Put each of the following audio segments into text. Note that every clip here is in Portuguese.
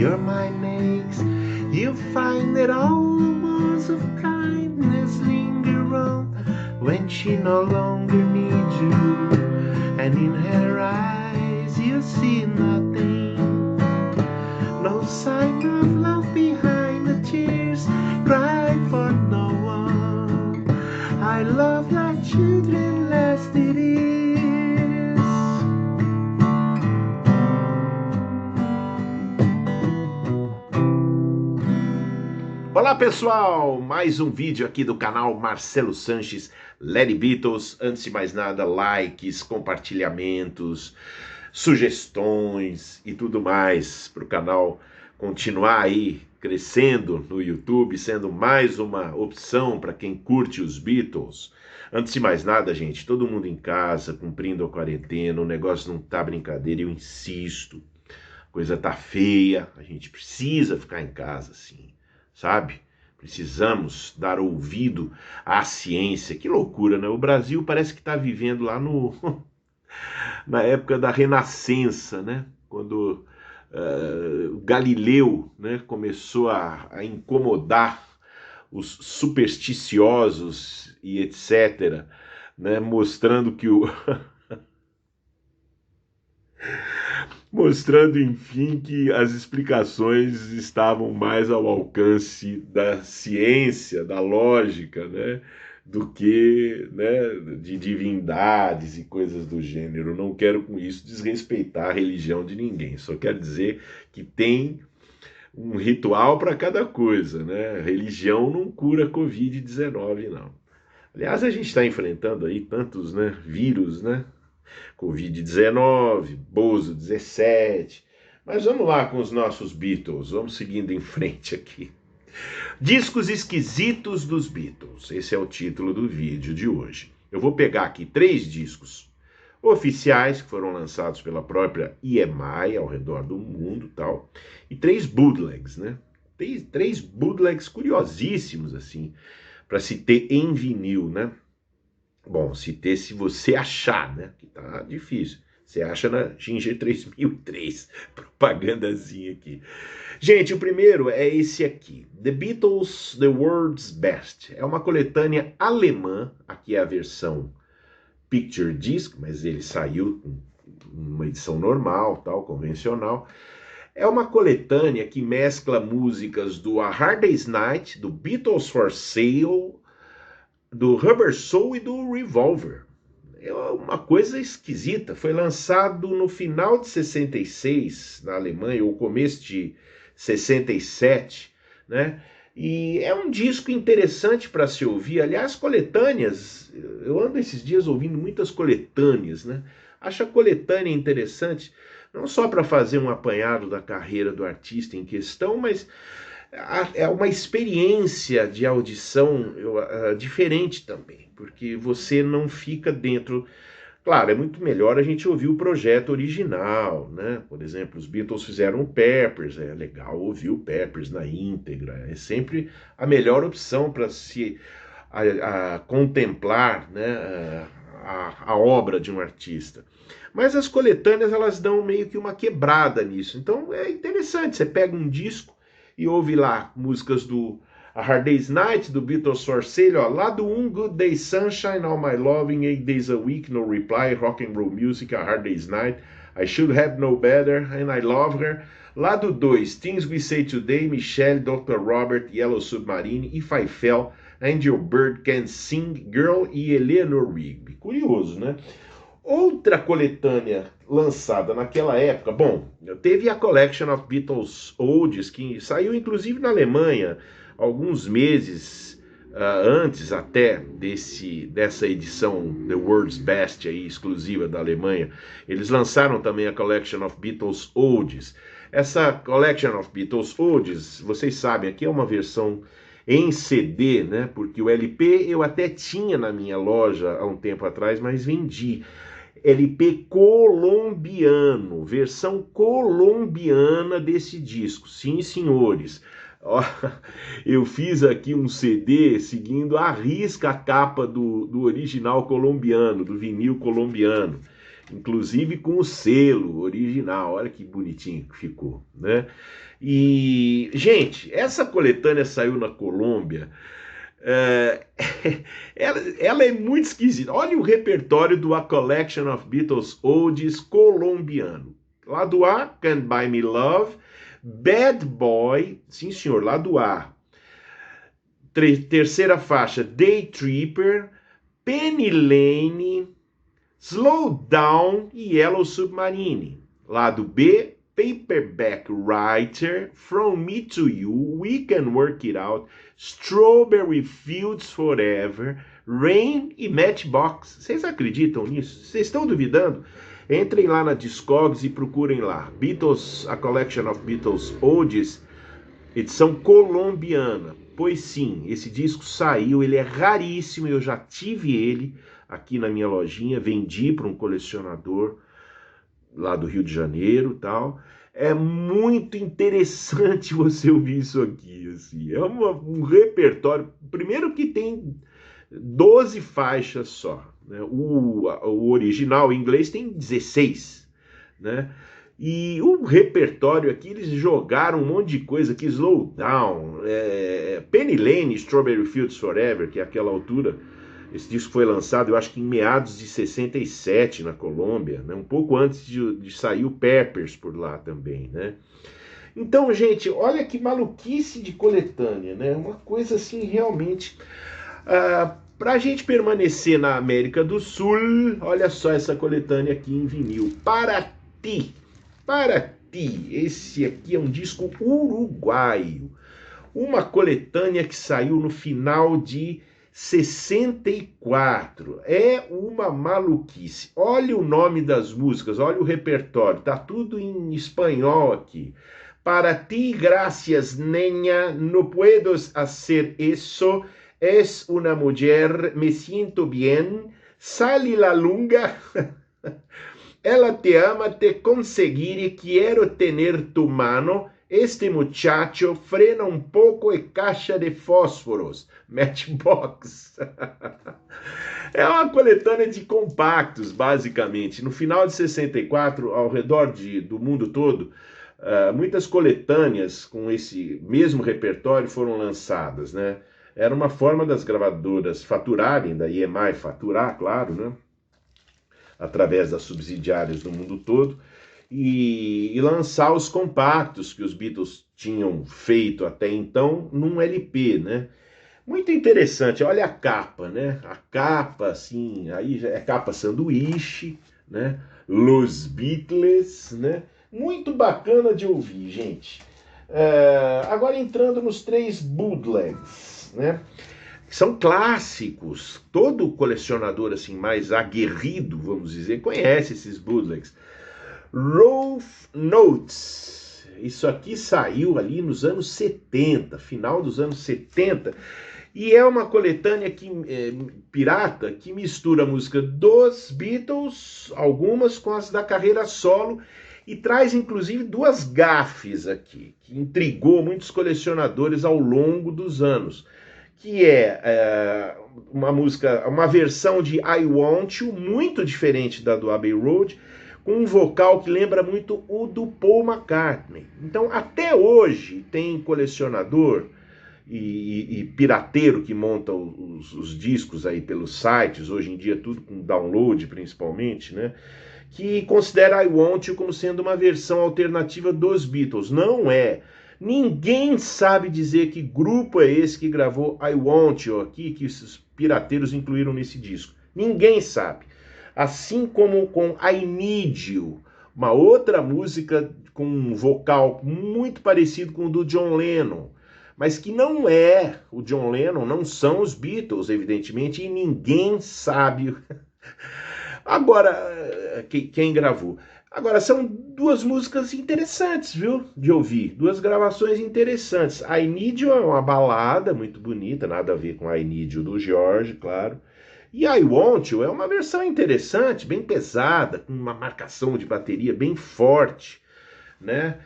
your mind aches, you find that all words of kindness linger on when she no longer needs you, and in her eyes you see nothing, no sign of love behind the tears cried for no one. I love like children last it is. Olá pessoal, mais um vídeo aqui do canal Marcelo Sanches, Lady Beatles. Antes de mais nada, likes, compartilhamentos, sugestões e tudo mais para o canal continuar aí crescendo no YouTube, sendo mais uma opção para quem curte os Beatles. Antes de mais nada, gente, todo mundo em casa, cumprindo a quarentena, o negócio não tá brincadeira, eu insisto, a coisa tá feia, a gente precisa ficar em casa, sim. Sabe? Precisamos dar ouvido à ciência. Que loucura, né? O Brasil parece que está vivendo lá na época da Renascença, né? Quando Galileu, né, começou a incomodar os supersticiosos e etc., né, mostrando que mostrando, enfim, que as explicações estavam mais ao alcance da ciência, da lógica, né, do que, né, de divindades e coisas do gênero. Não quero com isso desrespeitar a religião de ninguém, só quero dizer que tem um ritual para cada coisa, né? A religião não cura Covid-19, não. Aliás, a gente está enfrentando aí tantos, né, vírus, né? Covid-19, Bozo 17. Mas vamos lá com os nossos Beatles, vamos seguindo em frente aqui. Discos esquisitos dos Beatles, esse é o título do vídeo de hoje. Eu vou pegar aqui 3 discos oficiais que foram lançados pela própria EMI ao redor do mundo, tal, e 3 bootlegs, né? 3 bootlegs curiosíssimos assim, para se ter em vinil, né? Bom, se você achar, né? Que tá difícil. Você acha na Ginger 3003, propagandazinha aqui. Gente, o primeiro é esse aqui. The Beatles, The World's Best. É uma coletânea alemã. Aqui é a versão Picture Disc, mas ele saiu com uma edição normal, tal, convencional. É uma coletânea que mescla músicas do A Hard Day's Night, do Beatles for Sale, do Rubber Soul e do Revolver. É uma coisa esquisita. Foi lançado no final de 66 na Alemanha, ou começo de 67, né? E é um disco interessante para se ouvir. Aliás, coletâneas, eu ando esses dias ouvindo muitas coletâneas, né? Acho a coletânea interessante, não só para fazer um apanhado da carreira do artista em questão, mas é uma experiência de audição diferente também, porque você não fica dentro. Claro, é muito melhor a gente ouvir o projeto original, né? Por exemplo, os Beatles fizeram o Peppers, é legal ouvir o Peppers na íntegra, é sempre a melhor opção para se contemplar, né, a obra de um artista. Mas as coletâneas, elas dão meio que uma quebrada nisso, então é interessante, você pega um disco e ouve lá músicas do A Hard Day's Night, do Beatles for Sale, ó, lá do 1, Good Day Sunshine, All My Loving, 8 Days a Week, No Reply, Rock and Roll Music, A Hard Day's Night, I Should Have Known Better, And I Love Her. Lá do 2, Things We Say Today, Michelle, Dr. Robert, Yellow Submarine, If I Fell, Angel Bird Can Sing, Girl e Eleanor Rigby. Curioso, né? Outra coletânea lançada naquela época, bom, teve a Collection of Beatles Oldies, que saiu inclusive na Alemanha alguns meses antes até dessa edição The World's Best aí, exclusiva da Alemanha. Eles lançaram também a Collection of Beatles Oldies. Essa Collection of Beatles Oldies, vocês sabem, aqui é uma versão em CD, né? Porque o LP eu até tinha na minha loja há um tempo atrás, mas vendi. LP colombiano, versão colombiana desse disco, sim senhores. Ó, eu fiz aqui um CD seguindo à risca a capa do original colombiano, do vinil colombiano, inclusive com o selo original, olha que bonitinho que ficou, né? E, gente, essa coletânea saiu na Colômbia. É, ela é muito esquisita. Olha o repertório do A Collection of Beatles Oldies colombiano. Lado A, Can't Buy Me Love. Bad Boy, sim senhor, lado A. Terceira faixa, Day Tripper. Penny Lane. Slow Down e Yellow Submarine. Lado B, Paperback Writer, From Me to You, We Can Work It Out, Strawberry Fields Forever, Rain e Matchbox. Vocês acreditam nisso? Vocês estão duvidando? Entrem lá na Discogs e procurem lá. Beatles, A Collection of Beatles Oldies, edição colombiana. Pois sim, esse disco saiu, ele é raríssimo, eu já tive ele aqui na minha lojinha, vendi para um colecionador lá do Rio de Janeiro, tal. É muito interessante você ouvir isso aqui, assim. É um repertório, primeiro que tem 12 faixas só, né? O original em inglês tem 16, né? E o repertório aqui, eles jogaram um monte de coisa aqui, Slow Down, Penny Lane, Strawberry Fields Forever, que é aquela altura. Esse disco foi lançado, eu acho que em meados de 67 na Colômbia, né? Um pouco antes de sair o Peppers por lá também, né? Então, gente, olha que maluquice de coletânea, né? Uma coisa assim realmente... para a gente permanecer na América do Sul, olha só essa coletânea aqui em vinil. Para Ti. Para Ti. Esse aqui é um disco uruguaio. Uma coletânea que saiu no final de 64. É uma maluquice. Olha o nome das músicas, olha o repertório. Tá tudo em espanhol aqui. Para ti, gracias, niña, no puedo hacer eso. Es una mujer, me siento bien. Sale la lunga. Ela te ama, te conseguiré, quiero tener tu mano. Este muchacho frena um pouco e caixa de fósforos. Matchbox. É uma coletânea de compactos, basicamente. No final de 64, ao redor do mundo todo, muitas coletâneas com esse mesmo repertório foram lançadas, né? Era uma forma das gravadoras faturarem, da EMI faturar, claro, né? Através das subsidiárias do mundo todo, e lançar os compactos que os Beatles tinham feito até então num LP, né? Muito interessante, olha a capa, né? A capa, assim, aí é capa sanduíche, né? Los Beatles, né? Muito bacana de ouvir, gente. Agora entrando nos 3 bootlegs, né? São clássicos. Todo colecionador assim mais aguerrido, vamos dizer, conhece esses bootlegs. Rolf Notes. Isso aqui saiu ali nos anos 70, final dos anos 70, e é uma coletânea pirata que mistura a música dos Beatles, algumas com as da carreira solo, e traz inclusive 2 gafes aqui, que intrigou muitos colecionadores ao longo dos anos, que é uma música, uma versão de I Want You, muito diferente da do Abbey Road, com um vocal que lembra muito o do Paul McCartney. Então, até hoje, tem colecionador e pirateiro que monta os discos aí pelos sites, hoje em dia tudo com download principalmente, né? Que considera I Want You como sendo uma versão alternativa dos Beatles. Não é. Ninguém sabe dizer que grupo é esse que gravou I Want You aqui, que esses pirateiros incluíram nesse disco. Ninguém sabe. Assim como com I Need You, uma outra música com um vocal muito parecido com o do John Lennon, mas que não é o John Lennon, não são os Beatles, evidentemente, e ninguém sabe. Agora, quem gravou? Agora, são 2 músicas interessantes, viu? De ouvir. 2 gravações interessantes. I Need You é uma balada muito bonita, nada a ver com I Need You do George, claro. E I Want You é uma versão interessante, bem pesada, com uma marcação de bateria bem forte, né?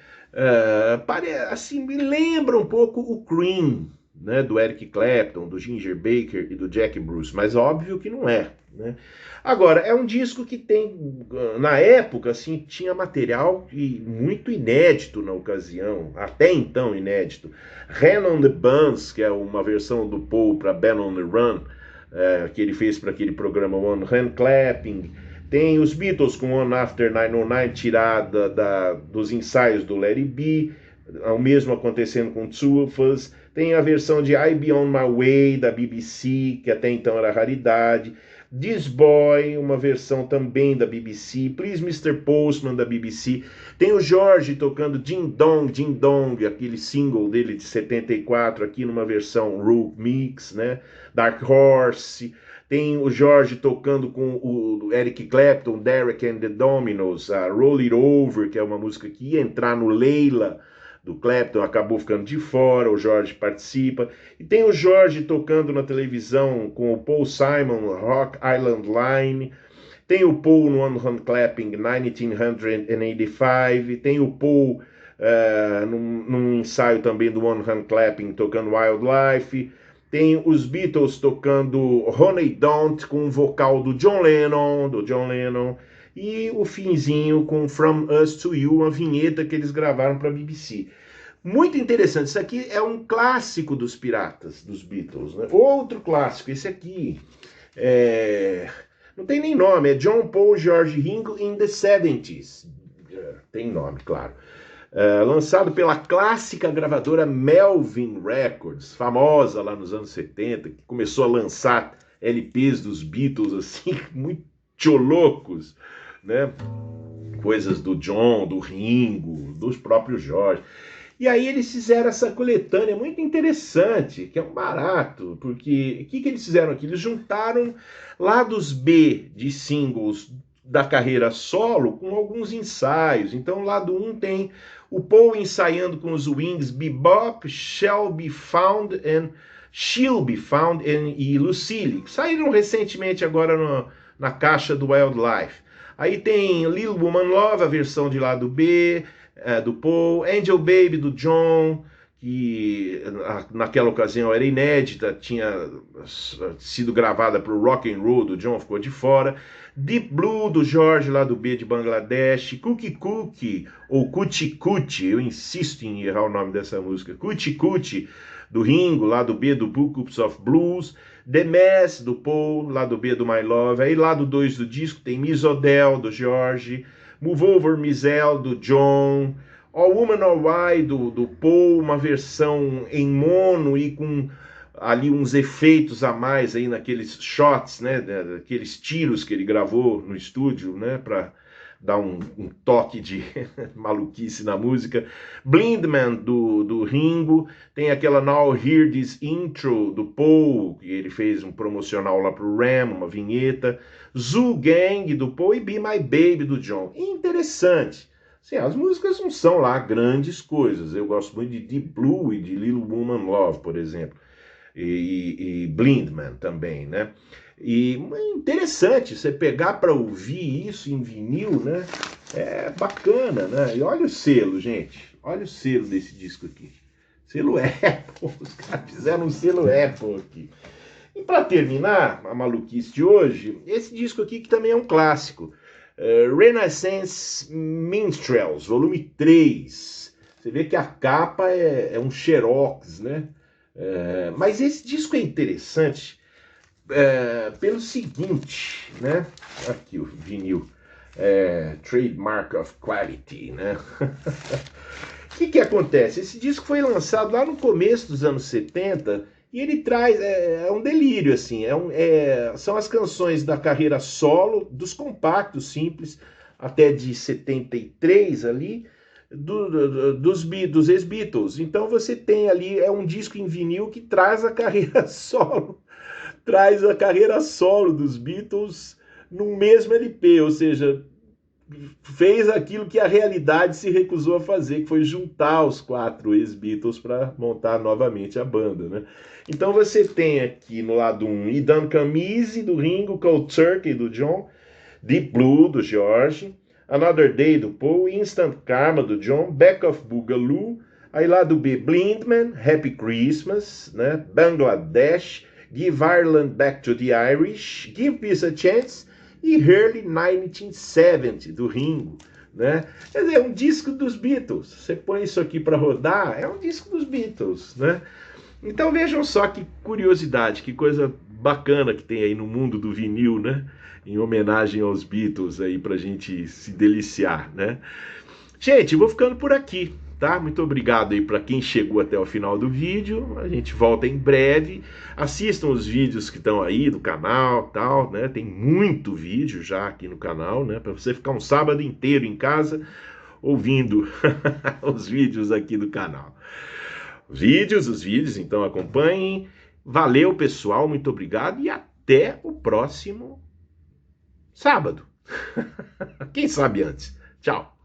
Assim, me lembra um pouco o Cream, né, do Eric Clapton, do Ginger Baker e do Jack Bruce, mas óbvio que não é, né? Agora, é um disco que tem, na época, assim, tinha material muito inédito na ocasião, até então inédito. Hand on the Buns, que é uma versão do Paul para Band on the Run, que ele fez para aquele programa One Hand Clapping. Tem os Beatles com One After 909, tirada dos ensaios do Let It Be, o mesmo acontecendo com Two of Us. Tem a versão de I Be On My Way, da BBC, que até então era raridade. This Boy, uma versão também da BBC. Please Mr. Postman, da BBC. Tem o George tocando Ding Dong, aquele single dele de 74, aqui numa versão Rock Mix, né? Dark Horse. Tem o George tocando com o Eric Clapton, Derek and the Dominos, a Roll It Over, que é uma música que ia entrar no Leila, do Clapton, acabou ficando de fora, o George participa. E tem o George tocando na televisão com o Paul Simon, Rock Island Line. Tem o Paul no One Hand Clapping 1985. Tem o Paul num ensaio também do One Hand Clapping tocando Wildlife. Tem os Beatles tocando Honey Don't com o vocal do John Lennon. E o finzinho com From Us to You, uma vinheta que eles gravaram para a BBC. Muito interessante, isso aqui é um clássico dos Piratas, dos Beatles, né? Outro clássico, esse aqui, não tem nem nome, é John, Paul, George, Ringo in the 70s. Tem nome, claro. Lançado pela clássica gravadora Melvin Records, famosa lá nos anos 70, que começou a lançar LPs dos Beatles, assim, muito loucos, né? Coisas do John, do Ringo, dos próprios George. E aí eles fizeram essa coletânea muito interessante, que é um barato, porque o que eles fizeram aqui? Eles juntaram lados B de singles da carreira solo com alguns ensaios. Então, lado 1 tem o Paul ensaiando com os Wings, Bebop, She'll Be Found e Lucille. Saíram recentemente agora na caixa do Wildlife. Aí tem Little Woman Love, a versão de lado B, do Paul, Angel Baby, do John, que naquela ocasião era inédita, tinha sido gravada para o Rock and Roll do John, ficou de fora. Deep Blue, do George, lá do B de Bangladesh. Cookie Cookie, ou Cutie Cutie, eu insisto em errar o nome dessa música. Cutie Cutie, do Ringo, lá do B do Books of Blues. The Mess, do Paul, lá do B do My Love. Aí lá do 2 do disco tem Miss Odell, do George. Move Over Mizelle, do John. All Woman All Why, do Paul, uma versão em mono e com ali uns efeitos a mais aí naqueles shots, né, aqueles tiros que ele gravou no estúdio, né, para dar um toque de maluquice na música. Blindman, do Ringo. Tem aquela Now Hear This Intro, do Paul, que ele fez um promocional lá pro Ram, uma vinheta. Zoo Gang, do Paul, e Be My Baby, do John. Interessante. Assim, as músicas não são lá grandes coisas. Eu gosto muito de Deep Blue e de Little Woman Love, por exemplo. E Blindman também, né? E interessante você pegar para ouvir isso em vinil, né? É bacana, né? E olha o selo, gente. Olha o selo desse disco aqui. Selo Apple. Os caras fizeram um selo Apple aqui. E para terminar a maluquice de hoje, esse disco aqui que também é um clássico. Renaissance Minstrels, volume 3. Você vê que a capa é um xerox, né? Mas esse disco é interessante pelo seguinte, né? Aqui o vinil, Trademark of Quality, né? O que acontece? Esse disco foi lançado lá no começo dos anos 70 e ele traz, um delírio, assim, são as canções da carreira solo, dos compactos simples, até de 73 ali, dos ex-Beatles. Então você tem ali, é um disco em vinil que traz a carreira solo, dos Beatles no mesmo LP, ou seja, fez aquilo que a realidade se recusou a fazer, que foi juntar os 4 ex-Beatles para montar novamente a banda, né? Então você tem aqui no lado 1, It Don't Come Easy, do Ringo, Cold Turkey, do John, Deep Blue, do George, Another Day, do Paul, Instant Karma, do John, Back of Boogaloo, Aí lá do B, Blindman, Happy Christmas, né? Bangladesh, Give Ireland Back to the Irish, Give Peace a Chance e Early 1970, do Ringo, né? Quer dizer, é um disco dos Beatles. Você põe isso aqui para rodar, é um disco dos Beatles, né? Então vejam só que curiosidade, que coisa bacana que tem aí no mundo do vinil, né? Em homenagem aos Beatles aí pra gente se deliciar, né? Gente, vou ficando por aqui, tá? Muito obrigado aí para quem chegou até o final do vídeo. A gente volta em breve. Assistam os vídeos que estão aí no canal, tal, né? Tem muito vídeo já aqui no canal, né? Para você ficar um sábado inteiro em casa ouvindo os vídeos aqui do canal. Os vídeos, então acompanhem. Valeu, pessoal, muito obrigado e até o próximo sábado. Quem sabe antes. Tchau.